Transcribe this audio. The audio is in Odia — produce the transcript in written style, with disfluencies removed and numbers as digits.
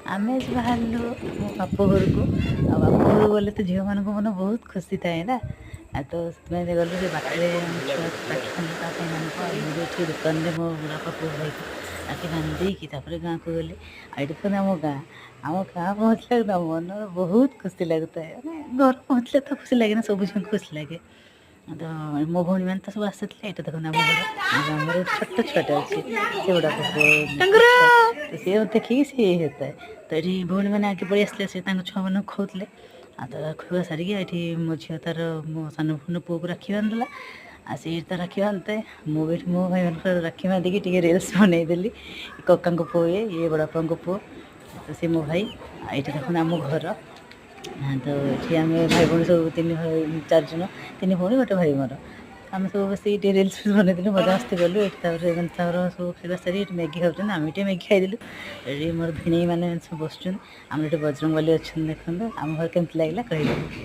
ଆମେ ଆଜି ବାହାରିଲୁ ମୋ ବାପ ଘରକୁ। ଆଉ ବାପ ଘରକୁ ଗଲେ ତ ଝିଅମାନଙ୍କ ମନ ବହୁତ ଖୁସି ଥାଏ ନା। ଆଉ ତ ସେଥିପାଇଁ ଗଲୁ ସେ ବାଟରେ ଛୁଆ ରାକ୍ଷୀ ବାନ୍ଧିଲୁ ତା ଭାଇମାନଙ୍କୁ। ଆଉ ମୁଁ ବି ଏଠି ଦୋକାନରେ ମୋ ବୁଢ଼ାବାପା ପୁଅ ଭାଇକୁ ରାକ୍ଷୀ ବାନ୍ଧି ଦେଇକି ତାପରେ ଗାଁକୁ ଗଲି। ଆଉ ଏଠି ଦେଖୁଛନ୍ତି ଆମ ଗାଁ ପହଞ୍ଚିଲା ବେଳକୁ ଆମ ମନରେ ବହୁତ ଖୁସି ଲାଗୁଥାଏ। ମାନେ ଘର ପହଞ୍ଚିଲେ ତ ଖୁସି ଲାଗେ ନା, ସବୁ ଝିଅଙ୍କୁ ଖୁସି ଲାଗେ। ତ ମୋ ଭଉଣୀମାନେ ତ ସବୁ ଆସିଥିଲେ। ଏଇଟା ଦେଖନ୍ତୁ ଆମ ଘର। ଆମର ଗୋଟେ ଛୋଟ ଛୁଆଟେ ଅଛି, ସେ ବଡ଼ବାପା ପୁଅ ଛୁଆ। ତ ସିଏ ମୋତେ ଦେଖିକି ସିଏ ହେଇଥାଏ। ତ ଏଠି ଭଉଣୀମାନେ ଆଗେ ପଳେଇ ଆସିଥିଲେ, ସେ ତାଙ୍କ ଛୁଆମାନଙ୍କୁ ଖୁଆଉଥିଲେ। ଆଉ ତ ଖୁଆ ସାରିକି ଏଠି ମୋ ଝିଅ ତାର ମୋ ସାନ ପୁଅକୁ ରାକ୍ଷୀ ବାନ୍ଧିଦେଲା। ଆଉ ସେଇଠି ତ ରାକ୍ଷୀ ବାନ୍ଧୁଥାଏ, ମୁଁ ବି ଏଠି ମୋ ଭାଇମାନଙ୍କର ରାକ୍ଷୀ ବାନ୍ଧିକି ଟିକେ ରିଲ୍ସ ବନେଇଦେଲି। କକାଙ୍କ ପୁଅ ଇଏ ବଡ଼ବାପାଙ୍କ ପୁଅ, ତ ସେ ମୋ ଭାଇ। ଆଉ ଏଇଠି ଦେଖନ୍ତୁ ଆମ ଘର। ତ ଏଠି ଆମେ ଭାଇ ଭଉଣୀ ସବୁ 3 ଜଣ, 3 ଭଉଣୀ 1 ଭାଇ ମୋର। ଆମେ ସବୁ ବସିକି ଟିକେ ରିଲ୍ସ ବନେଇଦେଲୁ, ମଜାମସ୍ତି କଲୁ। ଏଠି ତାପରେ ଏମାନେ ତାଙ୍କର ସବୁ ଖାଇବା ସାରି ଏଠି ମ୍ୟାଗି ଖାଉଛନ୍ତି, ଆମେ ଟିକେ ମ୍ୟାଗି ଖାଇଦେଲୁ। ଏଠି ମୋର ଭିଣେଇମାନେ ସବୁ ବସୁଛନ୍ତି। ଆମର ଏଠି ବଜରଙ୍ଗବାଲି ଅଛନ୍ତି ଦେଖନ୍ତୁ। ଆମ ଘର କେମିତି ଲାଗିଲା କହିବେ।